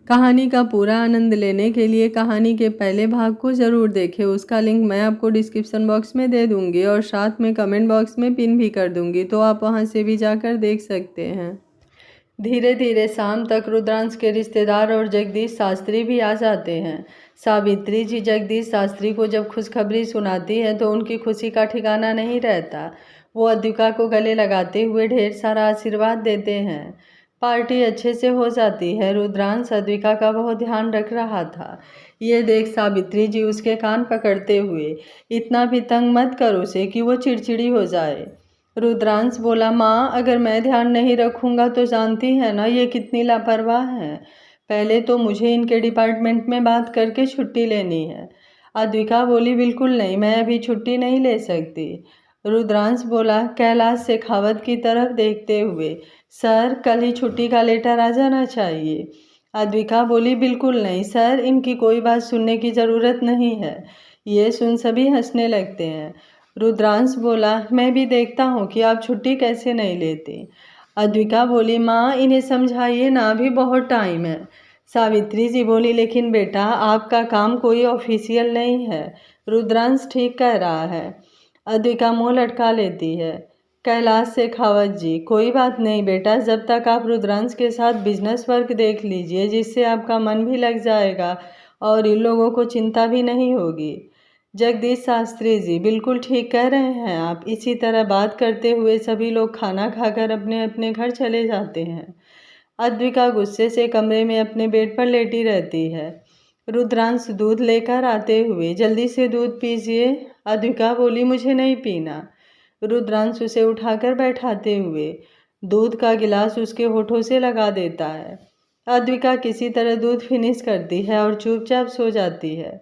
कहानी का पूरा आनंद लेने के लिए कहानी के पहले भाग को ज़रूर देखें। उसका लिंक मैं आपको डिस्क्रिप्शन बॉक्स में दे दूंगी और साथ में कमेंट बॉक्स में पिन भी कर दूंगी, तो आप वहां से भी जाकर देख सकते हैं। धीरे धीरे शाम तक रुद्रांश के रिश्तेदार और जगदीश शास्त्री भी आ जाते हैं। सावित्री जी जगदीश शास्त्री को जब खुशखबरी सुनाती है तो उनकी खुशी का ठिकाना नहीं रहता। वो अद्विका को गले लगाते हुए ढेर सारा आशीर्वाद देते हैं। पार्टी अच्छे से हो जाती है। रुद्रांश अद्विका का बहुत ध्यान रख रहा था। ये देख सावित्री जी उसके कान पकड़ते हुए, इतना भी तंग मत कर उसे कि वो चिड़चिड़ी हो जाए। रुद्रांश बोला, माँ अगर मैं ध्यान नहीं रखूंगा तो जानती है ना ये कितनी लापरवाह है। पहले तो मुझे इनके डिपार्टमेंट में बात करके छुट्टी लेनी है। अद्विका बोली, बिल्कुल नहीं, मैं अभी छुट्टी नहीं ले सकती। रुद्रांश बोला कैलाश शेखावत की तरफ देखते हुए, सर कल ही छुट्टी का लेटर आ जाना चाहिए। अद्विका बोली, बिल्कुल नहीं सर, इनकी कोई बात सुनने की ज़रूरत नहीं है। ये सुन सभी हंसने लगते हैं। रुद्रांश बोला, मैं भी देखता हूँ कि आप छुट्टी कैसे नहीं लेते। अद्विका बोली, माँ इन्हें समझाइए ना, अभी बहुत टाइम है। सावित्री जी बोली, लेकिन बेटा आपका काम कोई ऑफिशियल नहीं है। रुद्रांश ठीक कह रहा है। अद्विका मुँह लटका लेती है। कैलाश शेखावत जी, कोई बात नहीं बेटा, जब तक आप रुद्रांश के साथ बिजनेस वर्क देख लीजिए जिससे आपका मन भी लग जाएगा और इन लोगों को चिंता भी नहीं होगी। जगदीश शास्त्री जी, बिल्कुल ठीक कह रहे हैं आप। इसी तरह बात करते हुए सभी लोग खाना खाकर अपने अपने घर चले जाते हैं। अद्विका गुस्से से कमरे में अपने बेड पर लेटी रहती है। रुद्रांश दूध लेकर आते हुए, जल्दी से दूध पीजिए। अद्विका बोली, मुझे नहीं पीना। रुद्रांश उसे उठाकर बैठाते हुए दूध का गिलास उसके होठों से लगा देता है। अद्विका किसी तरह दूध फिनिश करती है और चुपचाप सो जाती है।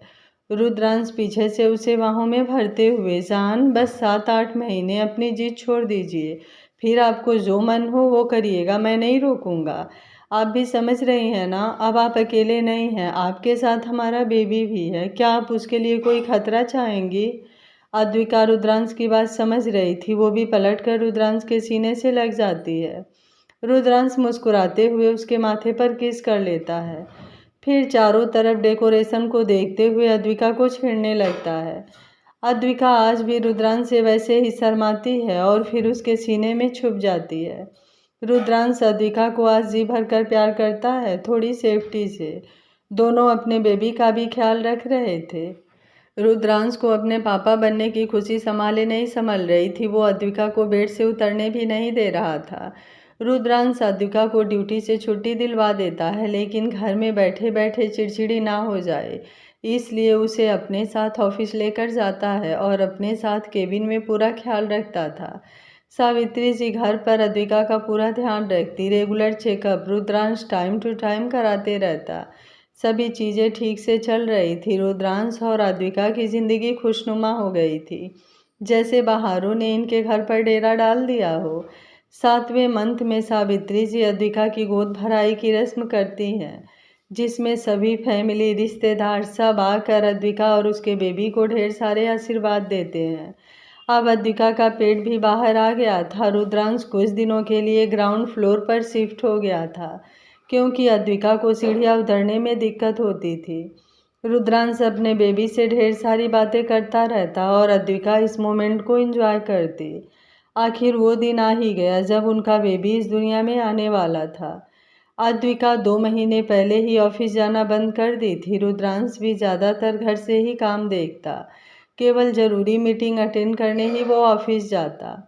रुद्रांश पीछे से उसे बाहों में भरते हुए, जान बस 7-8 महीने अपनी जिद छोड़ दीजिए, फिर आपको जो मन हो वो करिएगा, मैं नहीं रोकूंगा। आप भी समझ रही हैं ना, अब आप अकेले नहीं हैं, आपके साथ हमारा बेबी भी है। क्या आप उसके लिए कोई खतरा चाहेंगी? अद्विका रुद्रांश की बात समझ रही थी। वो भी पलटकर रुद्रांश के सीने से लग जाती है। रुद्रांश मुस्कुराते हुए उसके माथे पर किस कर लेता है। फिर चारों तरफ डेकोरेशन को देखते हुए अद्विका को छेड़ने लगता है। अद्विका आज भी रुद्रांश से वैसे ही शर्माती है और फिर उसके सीने में छुप जाती है। रुद्रांश अद्विका को आज जी भर कर प्यार करता है, थोड़ी सेफ्टी से। दोनों अपने बेबी का भी ख्याल रख रहे थे। रुद्रांश को अपने पापा बनने की खुशी संभाले नहीं संभल रही थी। वो अद्विका को बेड से उतरने भी नहीं दे रहा था। रुद्रांश अद्विका को ड्यूटी से छुट्टी दिलवा देता है, लेकिन घर में बैठे बैठे चिड़चिड़ी ना हो जाए इसलिए उसे अपने साथ ऑफिस लेकर जाता है और अपने साथ केबिन में पूरा ख्याल रखता था। सावित्री जी घर पर अद्विका का पूरा ध्यान रखती। Regular checkup Rudransh time to time कराते रहता। सभी चीज़ें ठीक से चल रही थी। रुद्रांश और अद्विका की जिंदगी खुशनुमा हो गई थी, जैसे बहारों ने इनके घर पर डेरा डाल दिया हो। 7वें मंथ में सावित्री जी अद्विका की गोद भराई की रस्म करती हैं, जिसमें सभी फैमिली रिश्तेदार सब आकर अद्विका और उसके बेबी को ढेर सारे आशीर्वाद देते हैं। अब अद्विका का पेट भी बाहर आ गया था। रुद्रांश कुछ दिनों के लिए ग्राउंड फ्लोर पर शिफ्ट हो गया था, क्योंकि अद्विका को सीढ़ियाँ उतरने में दिक्कत होती थी। रुद्रांश अपने बेबी से ढेर सारी बातें करता रहता और अद्विका इस मोमेंट को एंजॉय करती। आखिर वो दिन आ ही गया जब उनका बेबी इस दुनिया में आने वाला था। अद्विका 2 महीने पहले ही ऑफिस जाना बंद कर दी थी। रुद्रांश भी ज़्यादातर घर से ही काम देखता। केवल ज़रूरी मीटिंग अटेंड करने ही वो ऑफिस जाता।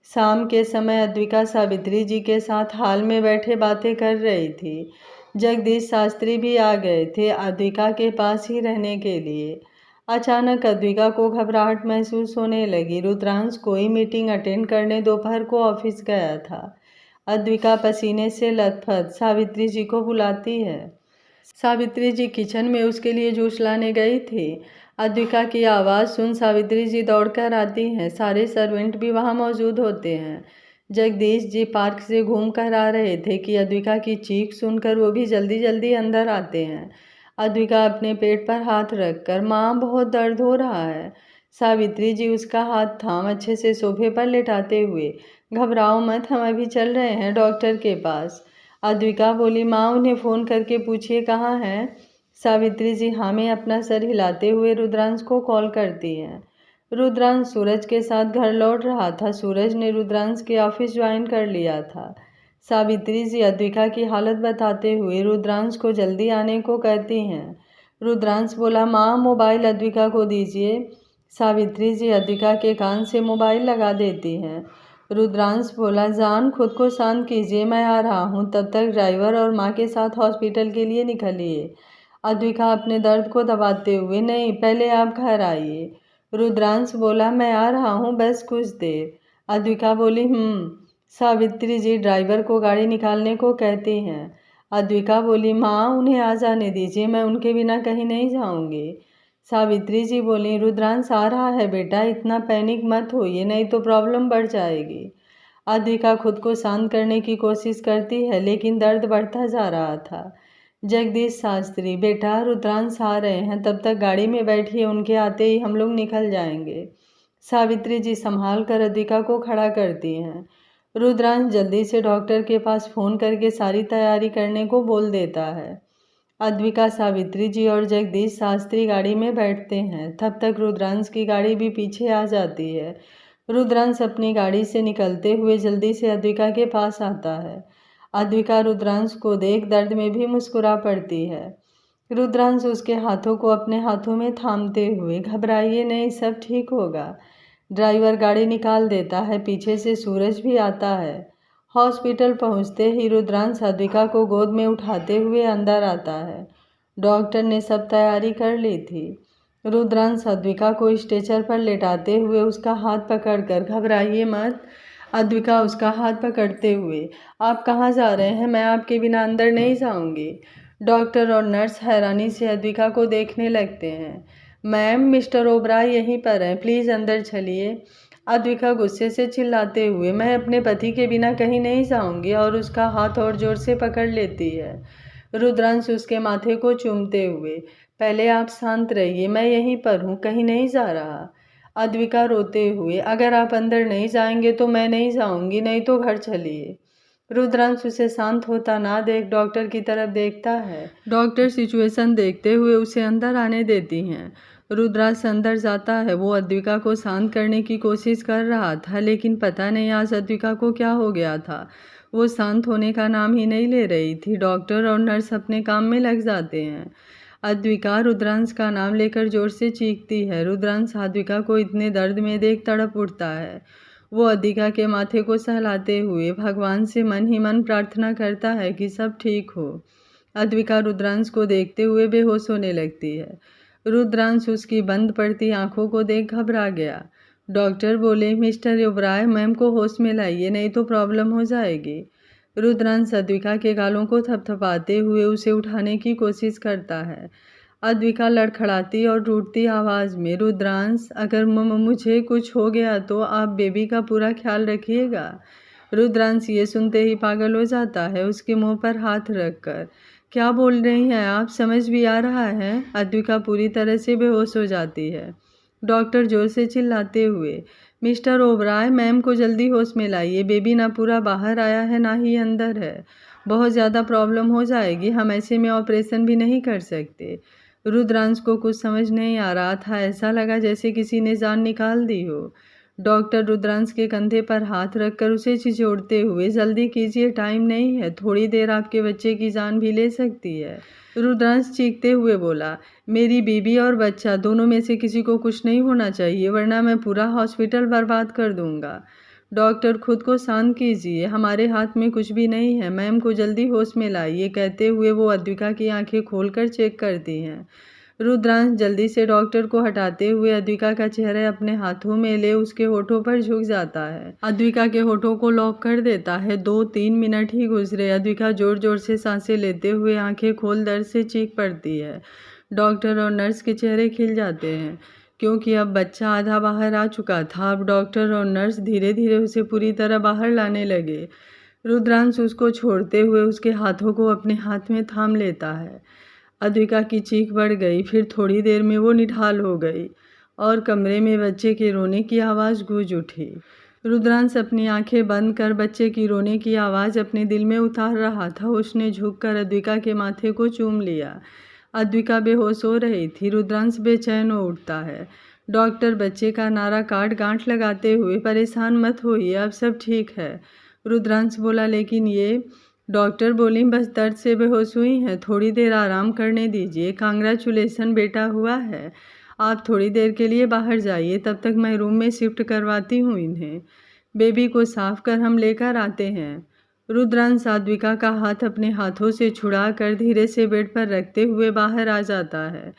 शाम के समय अद्विका सावित्री जी के साथ हाल में बैठे बातें कर रही थी। जगदीश शास्त्री भी आ गए थे अद्विका के पास ही रहने के लिए। अचानक अद्विका को घबराहट महसूस होने लगी। रुद्रांश कोई मीटिंग अटेंड करने दोपहर को ऑफिस गया था। अद्विका पसीने से लथपथ सावित्री जी को बुलाती है। सावित्री जी किचन में उसके लिए जूस लाने गई थी। अद्विका की आवाज़ सुन सावित्री जी दौड़कर आती हैं। सारे सर्वेंट भी वहाँ मौजूद होते हैं। जगदीश जी पार्क से घूम कर आ रहे थे कि अद्विका की चीख सुनकर वो भी जल्दी जल्दी अंदर आते हैं। अद्विका अपने पेट पर हाथ रखकर, माँ बहुत दर्द हो रहा है। सावित्री जी उसका हाथ थाम अच्छे से सोफे पर लेटाते हुए, घबराओ मत, हम अभी चल रहे हैं डॉक्टर के पास। अद्विका बोली, माँ उन्हें फ़ोन करके पूछिए कहाँ हैं। सावित्री जी हाँ में अपना सर हिलाते हुए रुद्रांश को कॉल करती हैं। रुद्रांश सूरज के साथ घर लौट रहा था। सूरज ने रुद्रांश के ऑफिस ज्वाइन कर लिया था। सावित्री जी अद्विका की हालत बताते हुए रुद्रांश को जल्दी आने को कहती हैं। रुद्रांश बोला, माँ मोबाइल अद्विका को दीजिए। सावित्री जी अद्विका के कान से मोबाइल लगा देती हैं। रुद्रांश बोला, जान खुद को शांत कीजिए, मैं आ रहा हूँ। तब तक ड्राइवर और माँ के साथ हॉस्पिटल के लिए निकलिए। अद्विका अपने दर्द को दबाते हुए, नहीं पहले आप घर आइए। रुद्रांश बोला, मैं आ रहा हूँ बस कुछ देर। अद्विका बोली, सावित्री जी ड्राइवर को गाड़ी निकालने को कहती हैं। अद्विका बोली, माँ उन्हें आ जाने दीजिए, मैं उनके बिना कहीं नहीं जाऊंगी। सावित्री जी बोली, रुद्रांश आ रहा है बेटा, इतना पैनिक मत होइए, नहीं तो प्रॉब्लम बढ़ जाएगी। अद्विका खुद को शांत करने की कोशिश करती है लेकिन दर्द बढ़ता जा रहा था। जगदीश शास्त्री, बेटा रुद्रांश आ रहे हैं, तब तक गाड़ी में बैठिए, उनके आते ही हम लोग निकल जाएंगे। सावित्री जी संभाल कर अद्विका को खड़ा करती हैं। रुद्रांश जल्दी से डॉक्टर के पास फ़ोन करके सारी तैयारी करने को बोल देता है। अद्विका, सावित्री जी और जगदीश शास्त्री गाड़ी में बैठते हैं। तब तक रुद्रांश की गाड़ी भी पीछे आ जाती है। रुद्रांश अपनी गाड़ी से निकलते हुए जल्दी से अद्विका के पास आता है। अद्विका रुद्रांश को देख दर्द में भी मुस्कुरा पड़ती है। रुद्रांश उसके हाथों को अपने हाथों में थामते हुए, घबराइए नहीं, सब ठीक होगा। ड्राइवर गाड़ी निकाल देता है। पीछे से सूरज भी आता है। हॉस्पिटल पहुंचते ही रुद्रांश अद्विका को गोद में उठाते हुए अंदर आता है। डॉक्टर ने सब तैयारी कर ली थी। रुद्रांश अद्विका को स्ट्रेचर पर लेटाते हुए उसका हाथ पकड़कर, घबराइए मत। अद्विका उसका हाथ पकड़ते हुए, आप कहाँ जा रहे हैं, मैं आपके बिना अंदर नहीं जाऊंगी। डॉक्टर और नर्स हैरानी से अद्विका को देखने लगते हैं। मैम मिस्टर ओबराय यहीं पर हैं, प्लीज़ अंदर चलिए। अद्विका गुस्से से चिल्लाते हुए, मैं अपने पति के बिना कहीं नहीं जाऊंगी, और उसका हाथ और जोर से पकड़ लेती है। रुद्रांश उसके माथे को चूमते हुए, पहले आप शांत रहिए, मैं यहीं पर हूँ, कहीं नहीं जा रहा। अद्विका रोते हुए, अगर आप अंदर नहीं जाएंगे तो मैं नहीं जाऊंगी, नहीं तो घर चलिए। रुद्रांश उसे शांत होता ना देख डॉक्टर की तरफ देखता है। डॉक्टर सिचुएशन देखते हुए उसे अंदर आने देती हैं। रुद्रांश अंदर जाता है। वो अद्विका को शांत करने की कोशिश कर रहा था, लेकिन पता नहीं आज अद्विका को क्या हो गया था। वो शांत होने का नाम ही नहीं ले रही थी। डॉक्टर और नर्स अपने काम में लग जाते हैं। अद्विका रुद्रांश का नाम लेकर जोर से चीखती है। रुद्रांश अद्विका को इतने दर्द में देख तड़प उठता है। वो अद्विका के माथे को सहलाते हुए भगवान से मन ही मन प्रार्थना करता है कि सब ठीक हो। अद्विका रुद्रांश को देखते हुए बेहोश होने लगती है। रुद्रांश उसकी बंद पड़ती आंखों को देख घबरा गया। डॉक्टर बोले, मिस्टर ओबराय, मैम को होश में लाइए, नहीं तो प्रॉब्लम हो जाएगी। रुद्रांश अद्विका के गालों को थपथपाते हुए उसे उठाने की कोशिश करता है। अद्विका लड़खड़ाती और टूटती आवाज़ में, रुद्रांश अगर मुझे कुछ हो गया तो आप बेबी का पूरा ख्याल रखिएगा। रुद्रांश ये सुनते ही पागल हो जाता है, उसके मुंह पर हाथ रखकर, क्या बोल रही हैं आप, समझ भी आ रहा है। अद्विका पूरी तरह से बेहोश हो जाती है। डॉक्टर जोर से चिल्लाते हुए, मिस्टर ओबराय, मैम को जल्दी होश में लाइए, बेबी ना पूरा बाहर आया है ना ही अंदर है, बहुत ज़्यादा प्रॉब्लम हो जाएगी, हम ऐसे में ऑपरेशन भी नहीं कर सकते। रुद्रांश को कुछ समझ नहीं आ रहा था। ऐसा लगा जैसे किसी ने जान निकाल दी हो। डॉक्टर रुद्रांश के कंधे पर हाथ रखकर उसे झिझोड़ते हुए, जल्दी कीजिए, टाइम नहीं है, थोड़ी देर आपके बच्चे की जान भी ले सकती है। रुद्रांश चीखते हुए बोला, मेरी बीवी और बच्चा दोनों में से किसी को कुछ नहीं होना चाहिए, वरना मैं पूरा हॉस्पिटल बर्बाद कर दूंगा। डॉक्टर खुद को शांत कीजिए, हमारे हाथ में कुछ भी नहीं है, मैम को जल्दी होश में लाइए। कहते हुए वो अद्विका की आंखें खोलकर चेक करती हैं। रुद्रांश जल्दी से डॉक्टर को हटाते हुए अद्विका का चेहरा अपने हाथों में ले उसके होठों पर झुक जाता है। अद्विका के होठों को लॉक कर देता है। 2-3 मिनट ही गुजरे। अद्विका जोर जोर से सांसें लेते हुए आंखें खोल दर्द से चीख पड़ती है। डॉक्टर और नर्स के चेहरे खिल जाते हैं, क्योंकि अब बच्चा आधा बाहर आ चुका था। अब डॉक्टर और नर्स धीरे धीरे उसे पूरी तरह बाहर लाने लगे। रुद्रांश उसको छोड़ते हुए उसके हाथों को अपने हाथ में थाम लेता है। अद्विका की चीख बढ़ गई। फिर थोड़ी देर में वो निढाल हो गई और कमरे में बच्चे के रोने की आवाज़ गूंज उठी। रुद्रांश अपनी आंखें बंद कर बच्चे की रोने की आवाज़ अपने दिल में उतार रहा था। उसने झुककर अद्विका के माथे को चूम लिया। अद्विका बेहोश हो रही थी। रुद्रांश बेचैन हो उठता है। डॉक्टर बच्चे का नारा काट गांठ लगाते हुए, परेशान मत होइए, अब सब ठीक है। रुद्रांश बोला, लेकिन ये? डॉक्टर बोली, बस दर्द से बेहोश हुई हैं, थोड़ी देर आराम करने दीजिए। कांग्रेचुलेसन, बेटा हुआ है। आप थोड़ी देर के लिए बाहर जाइए, तब तक मैं रूम में शिफ्ट करवाती हूँ इन्हें। बेबी को साफ कर हम लेकर आते हैं। रुद्रांश अद्विका का हाथ अपने हाथों से छुड़ाकर धीरे से बेड पर रखते हुए बाहर आ जाता है।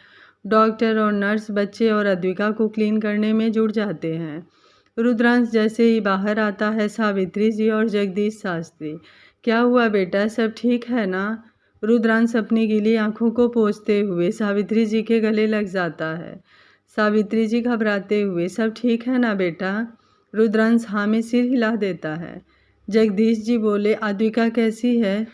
डॉक्टर और नर्स बच्चे और अद्विका को क्लीन करने में जुट जाते हैं। रुद्रांश जैसे ही बाहर आता है, सावित्री जी और जगदीश शास्त्री, क्या हुआ बेटा, सब ठीक है ना? रुद्रांश अपनी गीली आंखों को पोंछते हुए सावित्री जी के गले लग जाता है। सावित्री जी घबराते हुए, सब ठीक है ना बेटा? रुद्रांश हाँ में सिर हिला देता है। जगदीश जी बोले, अद्विका कैसी है?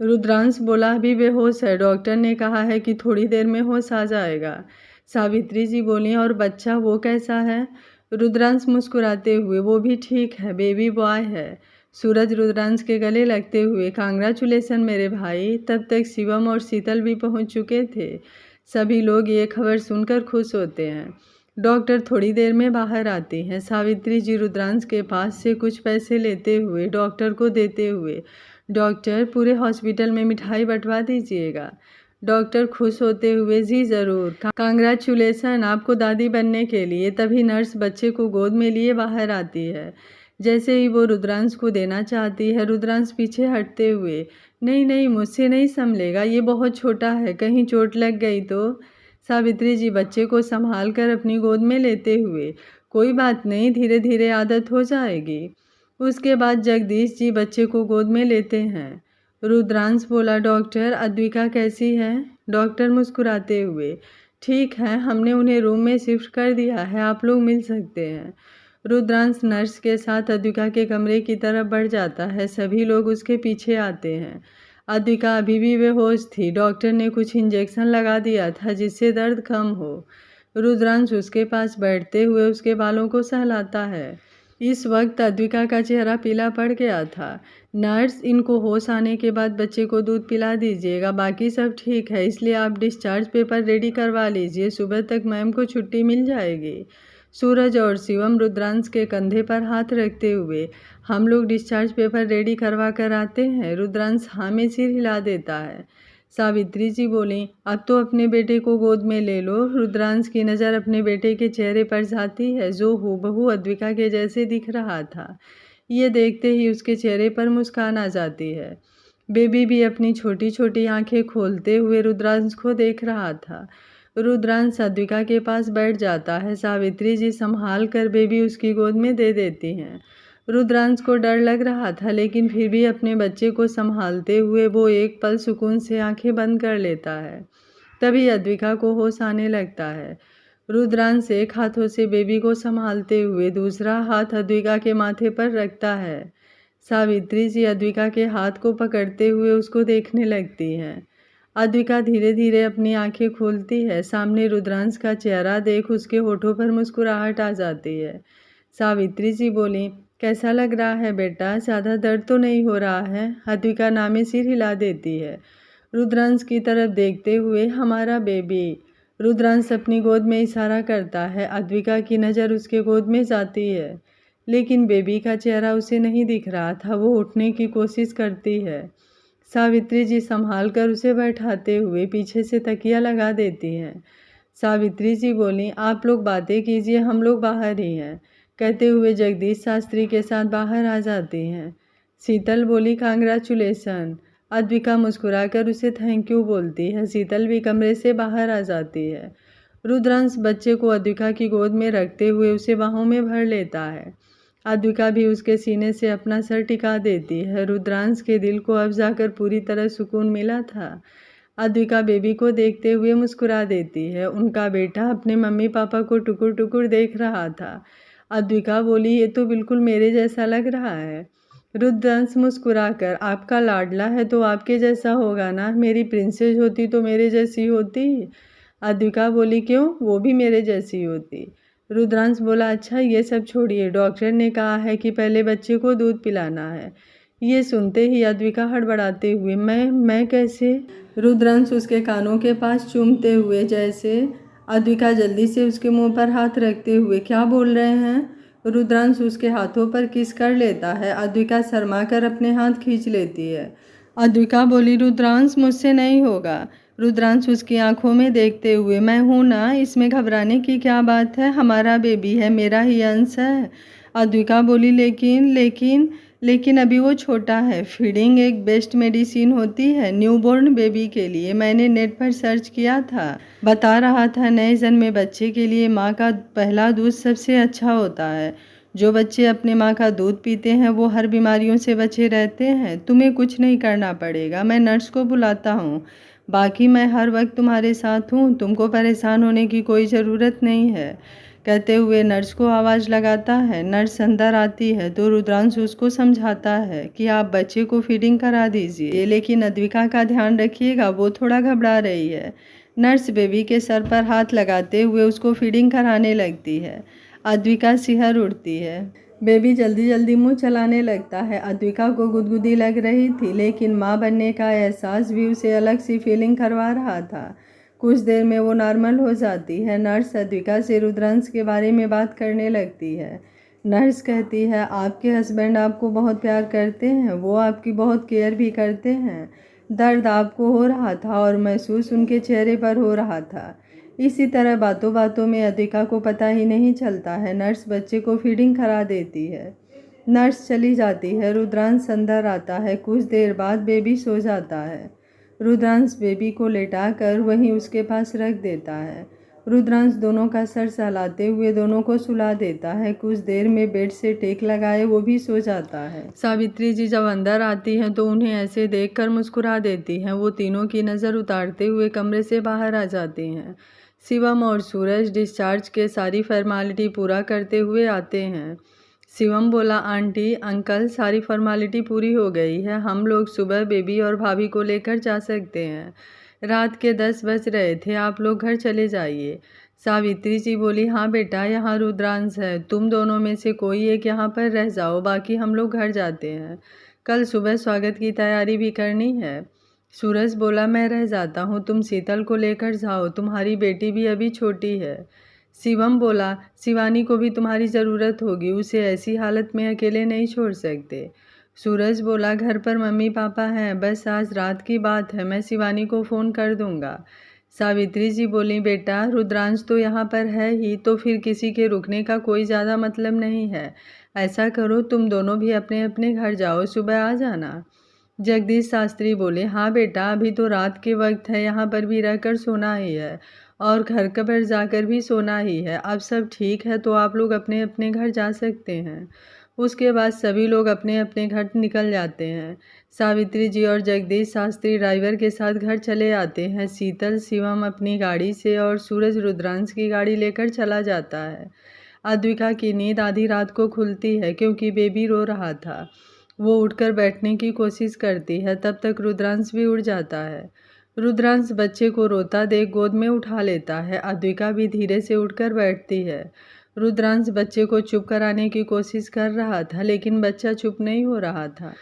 रुद्रांश बोला, अभी बेहोश है, डॉक्टर ने कहा है कि थोड़ी देर में होश आ जाएगा। सावित्री जी बोली, और बच्चा वो कैसा है? रुद्रांश मुस्कुराते हुए, वो भी ठीक है, बेबी बॉय है। सूरज रुद्रांश के गले लगते हुए, कांग्रेचुलेसन मेरे भाई। तब तक शिवम और शीतल भी पहुंच चुके थे। सभी लोग ये खबर सुनकर खुश होते हैं। डॉक्टर थोड़ी देर में बाहर आती हैं। सावित्री जी रुद्रांश के पास से कुछ पैसे लेते हुए डॉक्टर को देते हुए, डॉक्टर पूरे हॉस्पिटल में मिठाई बंटवा दीजिएगा। डॉक्टर खुश होते हुए, जी ज़रूर, कांग्रेचुलेसन आपको दादी बनने के लिए। तभी नर्स बच्चे को गोद में लिए बाहर आती है। जैसे ही वो रुद्रांश को देना चाहती है, रुद्रांश पीछे हटते हुए, नहीं नहीं, मुझसे नहीं संभलेगा, ये बहुत छोटा है, कहीं चोट लग गई तो? सावित्री जी बच्चे को संभाल कर अपनी गोद में लेते हुए, कोई बात नहीं, धीरे धीरे आदत हो जाएगी। उसके बाद जगदीश जी बच्चे को गोद में लेते हैं। रुद्रांश बोला, डॉक्टर अद्विका कैसी है? डॉक्टर मुस्कुराते हुए, ठीक है, हमने उन्हें रूम में शिफ्ट कर दिया है, आप लोग मिल सकते हैं। रुद्रांश नर्स के साथ अद्विका के कमरे की तरफ बढ़ जाता है। सभी लोग उसके पीछे आते हैं। अद्विका अभी भी बेहोश थी। डॉक्टर ने कुछ इंजेक्शन लगा दिया था जिससे दर्द कम हो। रुद्रांश उसके पास बैठते हुए उसके बालों को सहलाता है। इस वक्त अद्विका का चेहरा पीला पड़ गया था। नर्स, इनको होश आने के बाद बच्चे को दूध पिला दीजिएगा, बाकी सब ठीक है, इसलिए आप डिस्चार्ज पेपर रेडी करवा लीजिए, सुबह तक मैम को छुट्टी मिल जाएगी। सूरज और शिवम रुद्रांश के कंधे पर हाथ रखते हुए, हम लोग डिस्चार्ज पेपर रेडी करवा कर आते हैं। रुद्रांश हाँ में सिर हिला देता है। सावित्री जी बोली, अब तो अपने बेटे को गोद में ले लो। रुद्रांश की नज़र अपने बेटे के चेहरे पर जाती है, जो हूबहू अद्विका के जैसे दिख रहा था। ये देखते ही उसके चेहरे पर मुस्कान आ जाती है। बेबी भी अपनी छोटी छोटी आंखें खोलते हुए रुद्रांश को देख रहा था। रुद्रांश अद्विका के पास बैठ जाता है। सावित्री जी संभाल कर बेबी उसकी गोद में दे देती हैं। रुद्रांश को डर लग रहा था, लेकिन फिर भी अपने बच्चे को संभालते हुए वो एक पल सुकून से आंखें बंद कर लेता है। तभी अद्विका को होश आने लगता है। रुद्रांश एक हाथों से बेबी को संभालते हुए दूसरा हाथ अद्विका के माथे पर रखता है। सावित्री जी अद्विका के हाथ को पकड़ते हुए उसको देखने लगती हैं। अद्विका धीरे धीरे अपनी आंखें खोलती है। सामने रुद्रांश का चेहरा देख उसके होठों पर मुस्कुराहट आ जाती है। सावित्री जी बोली, कैसा लग रहा है बेटा, ज़्यादा दर्द तो नहीं हो रहा है? अद्विका नामे सिर हिला देती है। रुद्रांश की तरफ देखते हुए, हमारा बेबी। रुद्रांश अपनी गोद में इशारा करता है। अद्विका की नज़र उसके गोद में जाती है, लेकिन बेबी का चेहरा उसे नहीं दिख रहा था। वो उठने की कोशिश करती है। सावित्री जी संभाल कर उसे बैठाते हुए पीछे से तकिया लगा देती हैं। सावित्री जी बोली, आप लोग बातें कीजिए, हम लोग बाहर ही हैं। कहते हुए जगदीश शास्त्री के साथ बाहर आ जाती हैं। शीतल बोली, कांग्रेचुलेसन। अद्विका मुस्कुराकर उसे थैंक यू बोलती है। शीतल भी कमरे से बाहर आ जाती है। रुद्रांश बच्चे को अद्विका की गोद में रखते हुए उसे बाहों में भर लेता है। अद्विका भी उसके सीने से अपना सर टिका देती है। रुद्रांश के दिल को अब जाकर पूरी तरह सुकून मिला था। अद्विका बेबी को देखते हुए मुस्कुरा देती है। उनका बेटा अपने मम्मी पापा को टुकुर टुकुर देख रहा था। अद्विका बोली, ये तो बिल्कुल मेरे जैसा लग रहा है। रुद्रांश मुस्कुराकर, आपका लाडला है तो आपके जैसा होगा ना, मेरी प्रिंसेस होती तो मेरे जैसी होती। अद्विका बोली, क्यों, वो भी मेरे जैसी होती। रुद्रांश बोला, अच्छा ये सब छोड़िए, डॉक्टर ने कहा है कि पहले बच्चे को दूध पिलाना है। ये सुनते ही अद्विका हड़बड़ाते हुए, मैं कैसे? रुद्रांश उसके कानों के पास चूमते हुए जैसे। अद्विका जल्दी से उसके मुंह पर हाथ रखते हुए, क्या बोल रहे हैं? रुद्रांश उसके हाथों पर किस कर लेता है। अद्विका शर्मा कर अपने हाथ खींच लेती है। अद्विका बोली, रुद्रांश मुझसे नहीं होगा। रुद्रांश उसकी आंखों में देखते हुए, मैं हूं ना, इसमें घबराने की क्या बात है, हमारा बेबी है, मेरा ही अंश है। अद्विका बोली, लेकिन अभी वो छोटा है। फीडिंग एक बेस्ट मेडिसिन होती है न्यूबॉर्न बेबी के लिए। मैंने नेट पर सर्च किया था, बता रहा था नए जन्मे बच्चे के लिए माँ का पहला दूध सबसे अच्छा होता है। जो बच्चे अपने माँ का दूध पीते हैं वो हर बीमारियों से बचे रहते हैं। तुम्हें कुछ नहीं करना पड़ेगा, मैं नर्स को बुलाता हूँ। बाकी मैं हर वक्त तुम्हारे साथ हूँ, तुमको परेशान होने की कोई ज़रूरत नहीं है। कहते हुए नर्स को आवाज़ लगाता है। नर्स अंदर आती है तो रुद्रांश उसको समझाता है कि आप बच्चे को फीडिंग करा दीजिए, लेकिन अद्विका का ध्यान रखिएगा, वो थोड़ा घबरा रही है। नर्स बेबी के सर पर हाथ लगाते हुए उसको फीडिंग कराने लगती है। अद्विका सिहर उठती है। बेबी जल्दी जल्दी मुंह चलाने लगता है। अद्विका को गुदगुदी लग रही थी, लेकिन माँ बनने का एहसास भी उसे अलग सी फीलिंग करवा रहा था। कुछ देर में वो नॉर्मल हो जाती है। नर्स अद्विका से रुद्रांश के बारे में बात करने लगती है। नर्स कहती है, आपके हस्बैंड आपको बहुत प्यार करते हैं, वो आपकी बहुत केयर भी करते हैं। दर्द आपको हो रहा था और महसूस उनके चेहरे पर हो रहा था। इसी तरह बातों बातों में अद्विका को पता ही नहीं चलता है। नर्स बच्चे को फीडिंग करा देती है। नर्स चली जाती है। रुद्रांश अंदर आता है। कुछ देर बाद बेबी सो जाता है। रुद्रांश बेबी को लेटाकर वहीं उसके पास रख देता है। रुद्रांश दोनों का सर सहलाते हुए दोनों को सुला देता है। कुछ देर में बेड से टेक लगाए वो भी सो जाता है। सावित्री जी जब अंदर आती हैं तो उन्हें ऐसे देखकर मुस्कुरा देती हैं। वो तीनों की नज़र उतारते हुए कमरे से बाहर आ जाती हैं। शिवम और सूरज डिस्चार्ज के सारी फॉर्मेलिटी पूरा करते हुए आते हैं। शिवम बोला, आंटी अंकल सारी फॉर्मेलिटी पूरी हो गई है, हम लोग सुबह बेबी और भाभी को लेकर जा सकते हैं। रात के 10 बज रहे थे, आप लोग घर चले जाइए। सावित्री जी बोली, हाँ बेटा, यहाँ रुद्रांश है, तुम दोनों में से कोई एक यहाँ पर रह जाओ, बाकी हम लोग घर जाते हैं। कल सुबह स्वागत की तैयारी भी करनी है। सूरज बोला, मैं रह जाता हूँ, तुम शीतल को लेकर जाओ, तुम्हारी बेटी भी अभी छोटी है। शिवम बोला, शिवानी को भी तुम्हारी ज़रूरत होगी, उसे ऐसी हालत में अकेले नहीं छोड़ सकते। सूरज बोला, घर पर मम्मी पापा हैं, बस आज रात की बात है, मैं शिवानी को फ़ोन कर दूंगा। सावित्री जी बोली, बेटा रुद्रांश तो यहाँ पर है ही, तो फिर किसी के रुकने का कोई ज़्यादा मतलब नहीं है। ऐसा करो, तुम दोनों भी अपने अपने घर जाओ, सुबह आ जाना। जगदीश शास्त्री बोले, हाँ बेटा, अभी तो रात के वक्त है, यहाँ पर भी रहकर सोना ही है और घर पर जाकर भी सोना ही है। अब सब ठीक है तो आप लोग अपने अपने घर जा सकते हैं। उसके बाद सभी लोग अपने अपने घर निकल जाते हैं। सावित्री जी और जगदीश शास्त्री ड्राइवर के साथ घर चले आते हैं। शीतल शिवम अपनी गाड़ी से और सूरज रुद्रांश की गाड़ी लेकर चला जाता है। अद्विका की नींद आधी रात को खुलती है क्योंकि बेबी रो रहा था। वो उठकर बैठने की कोशिश करती है, तब तक रुद्रांश भी उठ जाता है। रुद्रांश बच्चे को रोता देख गोद में उठा लेता है। अद्विका भी धीरे से उठकर बैठती है। रुद्रांश बच्चे को चुप कराने की कोशिश कर रहा था, लेकिन बच्चा चुप नहीं हो रहा था।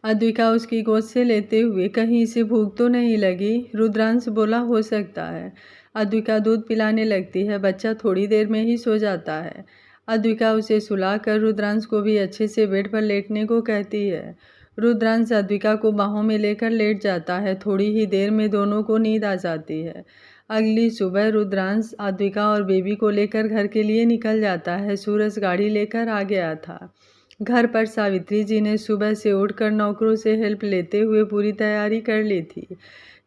अद्विका उसकी गोद से लेते हुए, कहीं इसे भूख तो नहीं लगी? रुद्रांश बोला, हो सकता है। अद्विका दूध पिलाने लगती है। बच्चा थोड़ी देर में ही सो जाता है। अद्विका उसे सुलाकर रुद्रांश को भी अच्छे से बेड पर लेटने को कहती है। रुद्रांश अद्विका को बाहों में लेकर लेट जाता है। थोड़ी ही देर में दोनों को नींद आ जाती है। अगली सुबह रुद्रांश अद्विका और बेबी को लेकर घर के लिए निकल जाता है। सूरज गाड़ी लेकर आ गया था। घर पर सावित्री जी ने सुबह से उठकर नौकरों से हेल्प लेते हुए पूरी तैयारी कर ली थी।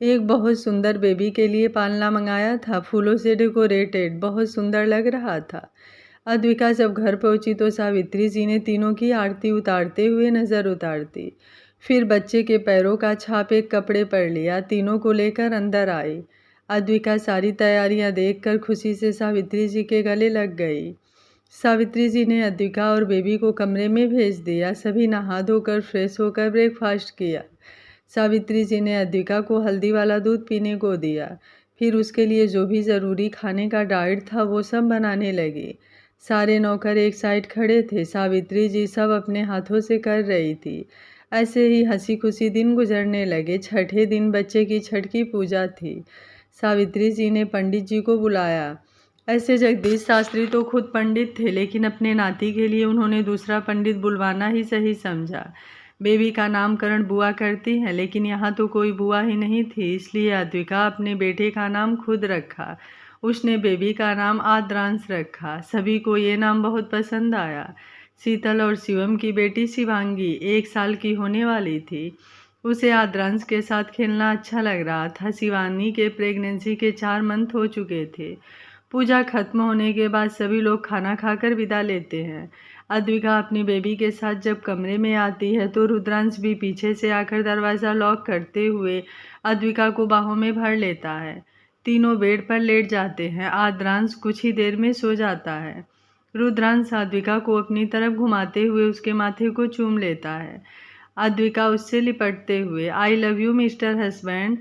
एक बहुत सुंदर बेबी के लिए पालना मंगाया था, फूलों से डेकोरेटेड, बहुत सुंदर लग रहा था। अद्विका जब घर पहुंची तो सावित्री जी ने तीनों की आरती उतारते हुए नज़र उतारती। फिर बच्चे के पैरों का छाप एक कपड़े पर लिया, तीनों को लेकर अंदर आई। अद्विका सारी तैयारियां देखकर खुशी से सावित्री जी के गले लग गई। सावित्री जी ने अद्विका और बेबी को कमरे में भेज दिया। सभी नहा धोकर फ्रेश होकर ब्रेकफास्ट किया। सावित्री जी ने अद्विका को हल्दी वाला दूध पीने को दिया। फिर उसके लिए जो भी ज़रूरी खाने का डाइट था वो सब बनाने लगी। सारे नौकर एक साइड खड़े थे। सावित्री जी सब अपने हाथों से कर रही थी। ऐसे ही हंसी खुशी दिन गुजरने लगे। छठे दिन बच्चे की छठ की पूजा थी। सावित्री जी ने पंडित जी को बुलाया। ऐसे जगदीश शास्त्री तो खुद पंडित थे, लेकिन अपने नाती के लिए उन्होंने दूसरा पंडित बुलवाना ही सही समझा। बेबी का नामकरण बुआ करती हैं, लेकिन यहाँ तो कोई बुआ ही नहीं थी, इसलिए अद्विका अपने बेटे का नाम खुद रखा। उसने बेबी का नाम आद्रांश रखा। सभी को ये नाम बहुत पसंद आया। शीतल और शिवम की बेटी शिवांगी 1 साल की होने वाली थी। उसे आद्रांश के साथ खेलना अच्छा लग रहा था। शिवानी के प्रेगनेंसी के 4 मंथ हो चुके थे। पूजा खत्म होने के बाद सभी लोग खाना खाकर विदा लेते हैं। अद्विका अपनी बेबी के साथ जब कमरे में आती है तो रुद्रांश भी पीछे से आकर दरवाज़ा लॉक करते हुए अद्विका को बाहों में भर लेता है। तीनों बेड पर लेट जाते हैं। आद्रांश कुछ ही देर में सो जाता है। रुद्रांश अद्विका को अपनी तरफ घुमाते हुए उसके माथे को चूम लेता है। अद्विका उससे लिपटते हुए, I love you mister husband.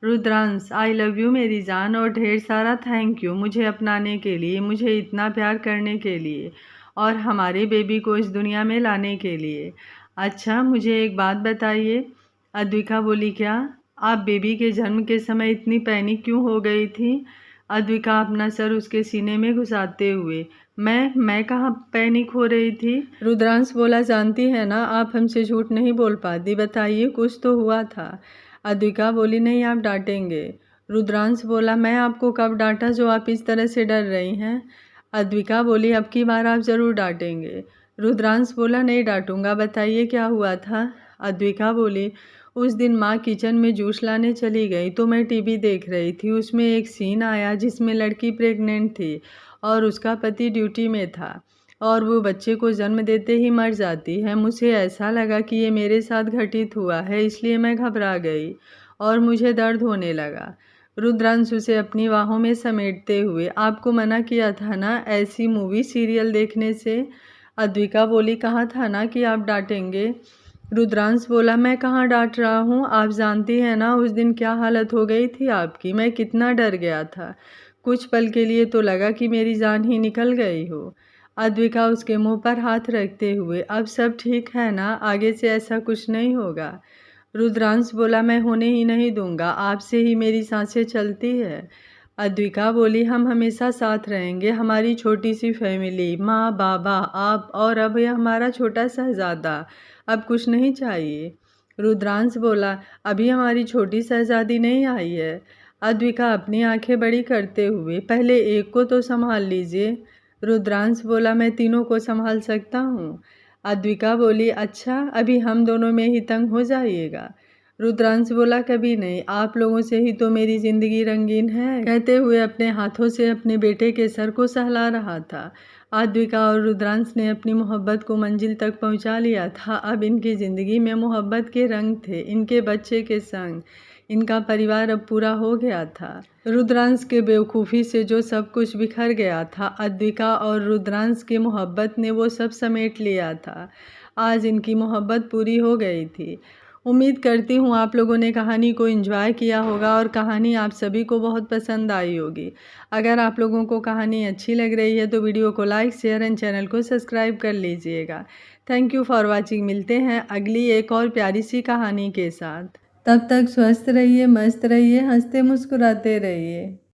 Rudransh, I love you मेरी जान, और ढेर सारा थैंक यू मुझे अपनाने के लिए, मुझे इतना प्यार करने के लिए और हमारे बेबी को इस दुनिया में लाने के लिए। अच्छा, मुझे एक बात बताइए। अद्विका बोली, क्या? आप बेबी के जन्म के समय इतनी पैनिक क्यों हो गई थी? अद्विका अपना सर उसके सीने में घुसाते हुए, मैं कहाँ पैनिक हो रही थी? रुद्रांश बोला, जानती है ना, आप हमसे झूठ नहीं बोल पाती, बताइए कुछ तो हुआ था। अद्विका बोली, नहीं आप डांटेंगे। रुद्रांश बोला, मैं आपको कब डांटा जो आप इस तरह से डर रही हैं? अद्विका बोली, अब की बार आप ज़रूर डांटेंगे। रुद्रांश बोला, नहीं डांटूंगा, बताइए क्या हुआ था? अद्विका बोली, उस दिन माँ किचन में जूस लाने चली गई तो मैं टीवी देख रही थी। उसमें एक सीन आया जिसमें लड़की प्रेग्नेंट थी और उसका पति ड्यूटी में था और वो बच्चे को जन्म देते ही मर जाती है। मुझे ऐसा लगा कि ये मेरे साथ घटित हुआ है, इसलिए मैं घबरा गई और मुझे दर्द होने लगा। रुद्रांश उसे अपनी बाहों में समेटते हुए, आपको मना किया था ना ऐसी मूवी सीरियल देखने से? अद्विका बोली, कहा था ना कि आप डांटेंगे। रुद्रांश बोला, मैं कहाँ डांट रहा हूँ, आप जानती हैं ना उस दिन क्या हालत हो गई थी आपकी, मैं कितना डर गया था। कुछ पल के लिए तो लगा कि मेरी जान ही निकल गई हो। अद्विका उसके मुंह पर हाथ रखते हुए, अब सब ठीक है ना, आगे से ऐसा कुछ नहीं होगा। रुद्रांश बोला, मैं होने ही नहीं दूंगा, आपसे ही मेरी सांसें चलती है। अद्विका बोली, हम हमेशा साथ रहेंगे, हमारी छोटी सी फैमिली, माँ बाबा आप और अब यह हमारा छोटा शहजादा, अब कुछ नहीं चाहिए। रुद्रांश बोला, अभी हमारी छोटी शहजादी नहीं आई है। अद्विका अपनी आंखें बड़ी करते हुए, पहले एक को तो संभाल लीजिए। रुद्रांश बोला, मैं तीनों को संभाल सकता हूँ। अद्विका बोली, अच्छा अभी हम दोनों में ही तंग हो जाइएगा। रुद्रांश बोला, कभी नहीं, आप लोगों से ही तो मेरी जिंदगी रंगीन है, कहते हुए अपने हाथों से अपने बेटे के सर को सहला रहा था। अद्विका और रुद्रांश ने अपनी मोहब्बत को मंजिल तक पहुंचा लिया था। अब इनकी ज़िंदगी में मोहब्बत के रंग थे, इनके बच्चे के संग इनका परिवार अब पूरा हो गया था। रुद्रांश के बेवकूफ़ी से जो सब कुछ बिखर गया था, अद्विका और रुद्रांश की मोहब्बत ने वो सब समेट लिया था। आज इनकी मोहब्बत पूरी हो गई थी। उम्मीद करती हूँ आप लोगों ने कहानी को एंजॉय किया होगा और कहानी आप सभी को बहुत पसंद आई होगी। अगर आप लोगों को कहानी अच्छी लग रही है तो वीडियो को लाइक, शेयर एंड चैनल को सब्सक्राइब कर लीजिएगा। Thank you for watching. मिलते हैं अगली एक और प्यारी सी कहानी के साथ। तब तक स्वस्थ रहिए, मस्त रहिए, हंसते मुस्कुराते रहिए।